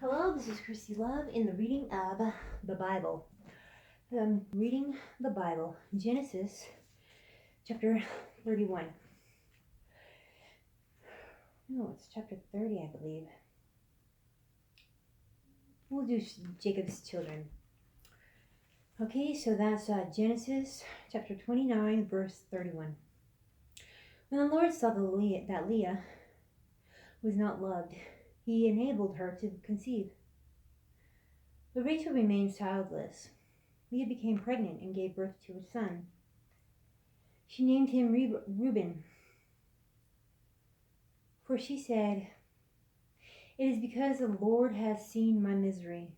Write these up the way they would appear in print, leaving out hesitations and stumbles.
Hello, this is Christy Love in the reading of the Bible. I'm reading the Bible, Genesis chapter 31. No, it's chapter 30, I believe. We'll do Jacob's children. Okay, so that's Genesis chapter 29, verse 31. When the Lord saw that Leah was not loved, he enabled her to conceive. But Rachel remained childless. Leah became pregnant and gave birth to a son. She named him Reuben, for she said, "It is because the Lord has seen my misery.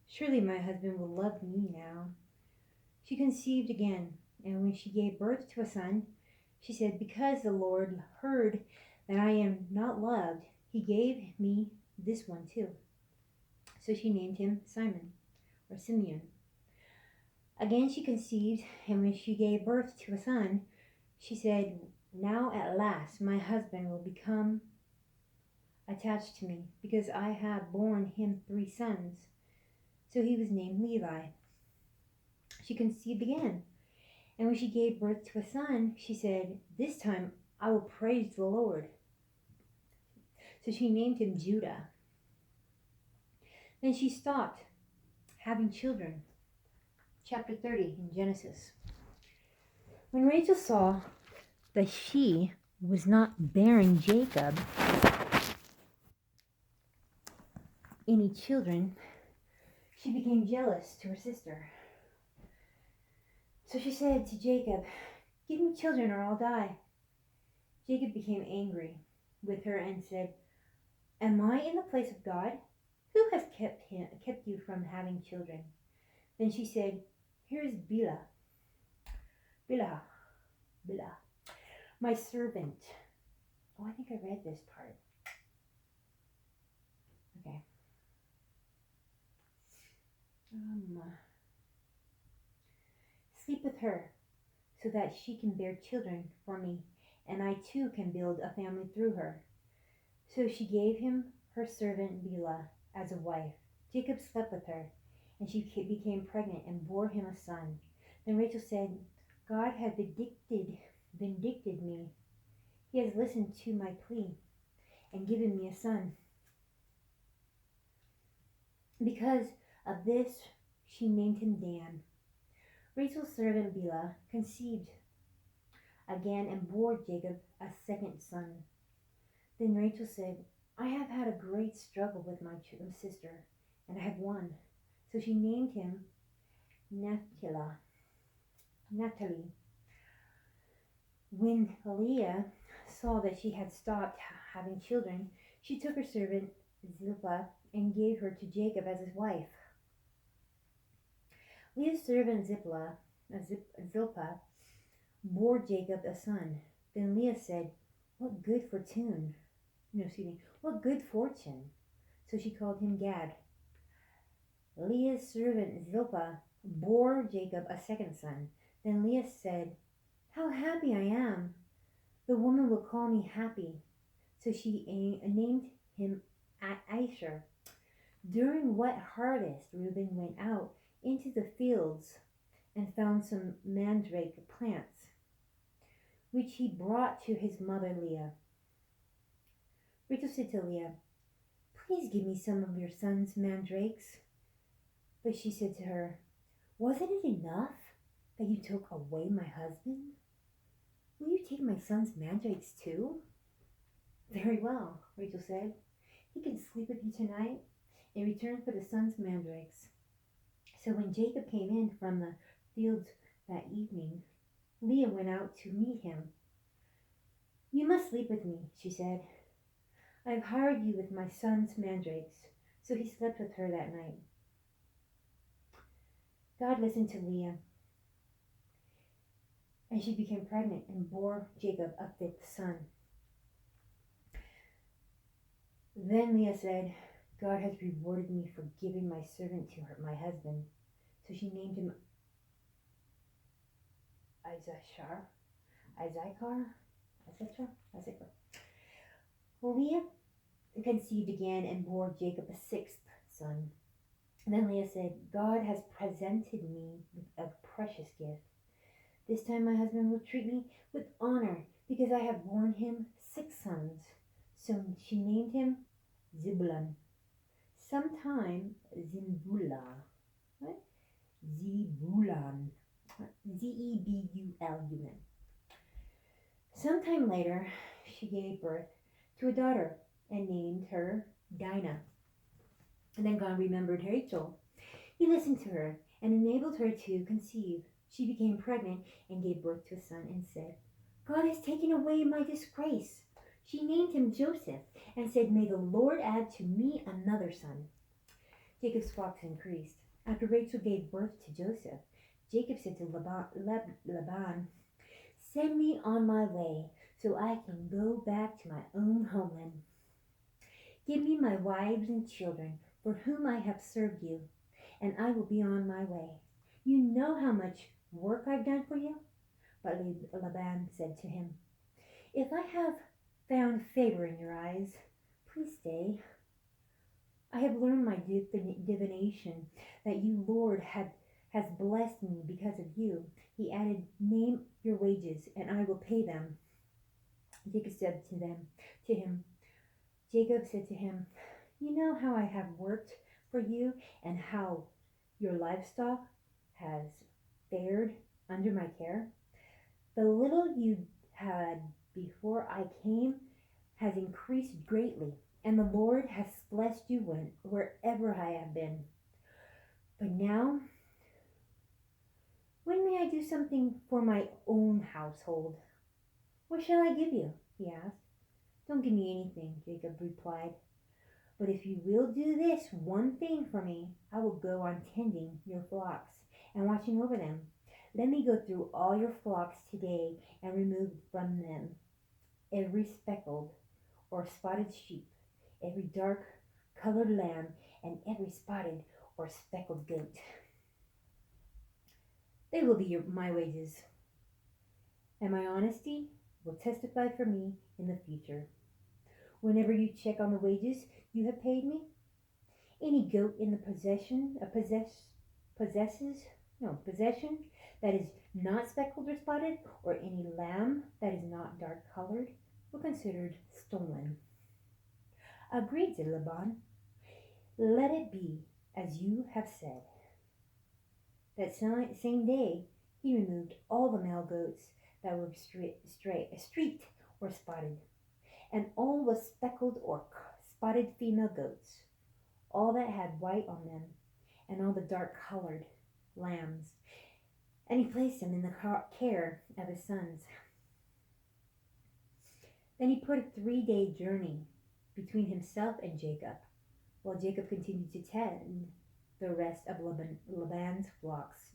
Surely my husband will love me now." She conceived again, and when she gave birth to a son, she said, "Because the Lord heard that I am not loved, he gave me this one too." So she named him Simon, or Simeon. Again she conceived, and when she gave birth to a son, she said, "Now at last my husband will become attached to me, because I have borne him 3 sons." So he was named Levi. She conceived again, and when she gave birth to a son, she said, "This time I will praise the Lord." So she named him Judah. Then she stopped having children. Chapter 30 in Genesis. When Rachel saw that she was not bearing Jacob any children, she became jealous to her sister. So she said to Jacob, "Give me children or I'll die." Jacob became angry with her and said, "Am I in the place of God? Who has kept you from having children?" Then she said, "Here is Bilhah, my servant." Oh, I think I read this part. Okay. Sleep with her so that she can bear children for me, and I too can build a family through her. So she gave him her servant Bilhah as a wife. Jacob slept with her, and she became pregnant and bore him a son. Then Rachel said, "God has vindicted me. He has listened to my plea and given me a son." Because of this, she named him Dan. Rachel's servant Bilhah conceived again and bore Jacob a second son. Then Rachel said, "I have had a great struggle with my sister, and I have won." So she named him Naphtali. When Leah saw that she had stopped having children, she took her servant Zilpah and gave her to Jacob as his wife. Leah's servant Zilpah bore Jacob a son. Then Leah said, What good fortune. So she called him Gad. Leah's servant Zilpah bore Jacob a second son. Then Leah said, "How happy I am! The woman will call me happy." So she named him Asher. During wet harvest, Reuben went out into the fields and found some mandrake plants, which he brought to his mother Leah. Rachel said to Leah, "Please give me some of your son's mandrakes." But she said to her, "Wasn't it enough that you took away my husband? Will you take my son's mandrakes too?" "Very well," Rachel said. "He can sleep with you tonight in return for the son's mandrakes." So when Jacob came in from the fields that evening, Leah went out to meet him. "You must sleep with me," she said. "I have hired you with my son's mandrakes." So he slept with her that night. God listened to Leah, and she became pregnant and bore Jacob a 5th son. Then Leah said, "God has rewarded me for giving my servant to my husband." So she named him Issachar. Leah conceived again and bore Jacob a 6th son. Then Leah said, God has presented me with a precious gift. This time my husband will treat me with honor because I have borne him 6 sons. So she named him Zebulun. Sometime Zimbula. What? Zebulun. Zebulun. Sometime later, she gave birth to a daughter and named her Dinah. And then God remembered Rachel. He listened to her and enabled her to conceive. She became pregnant and gave birth to a son and said, God has taken away my disgrace. She named him Joseph and said, May the Lord add to me another son. Jacob's flocks increased. After Rachel gave birth to Joseph, Jacob said to Laban, Send me on my way so I can go back to my own homeland. Give me my wives and children for whom I have served you, and I will be on my way. You know how much work I've done for you? But Laban said to him, If I have found favor in your eyes, please stay. I have learned my divination that you, Lord, has blessed me because of you. He added, Name your wages, and I will pay them. Jacob said to him, You know how I have worked for you and how your livestock has fared under my care. The little you had before I came has increased greatly, and the Lord has blessed you wherever I have been. But now, when may I do something for my own household? What shall I give you? He asked. Don't give me anything, Jacob replied. But if you will do this one thing for me, I will go on tending your flocks and watching over them. Let me go through all your flocks today and remove from them every speckled or spotted sheep, every dark colored lamb, and every spotted or speckled goat. They will be my wages, and my honesty will testify for me in the future. Whenever you check on the wages you have paid me, any goat in the possession that is not speckled or spotted, or any lamb that is not dark colored, were considered stolen. Agreed, said Laban. Let it be as you have said. That same day he removed all the male goats that were streaked or spotted, and all the speckled or spotted female goats, all that had white on them, and all the dark colored lambs, and he placed them in the care of his sons. Then he put a 3-day journey between himself and Jacob, while Jacob continued to tend the rest of Laban's flocks.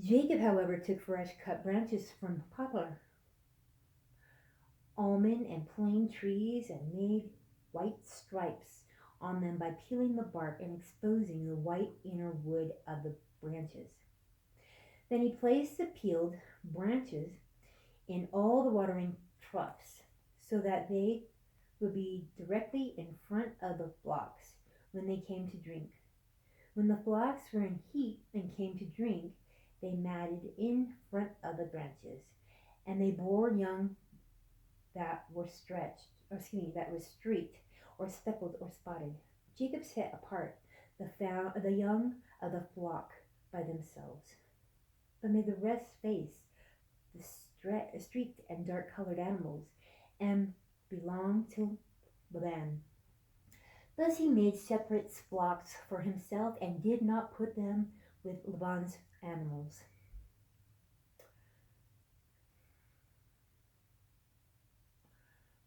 Jacob, however, took fresh cut branches from poplar, almond, and plane trees and made white stripes on them by peeling the bark and exposing the white inner wood of the branches. Then he placed the peeled branches in all the watering troughs so that they would be directly in front of the flocks when they came to drink. When the flocks were in heat and came to drink, they matted in front of the branches, and they bore young that were streaked or speckled or spotted. Jacob set apart the young of the flock by themselves, but made the rest face the streaked and dark colored animals and belonged to Laban. Thus he made separate flocks for himself and did not put them with Laban's animals.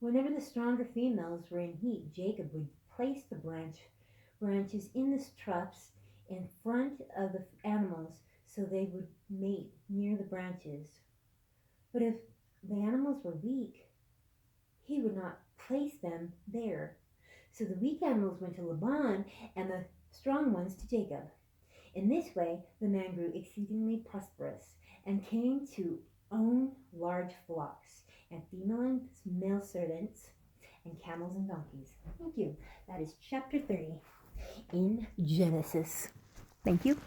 Whenever the stronger females were in heat, Jacob would place the branches in the troughs in front of the animals so they would mate near the branches. But if the animals were weak, he would not place them there. So the weak animals went to Laban and the strong ones to Jacob. In this way, the man grew exceedingly prosperous and came to own large flocks and female and male servants and camels and donkeys. Thank you. That is chapter 30 in Genesis. Thank you.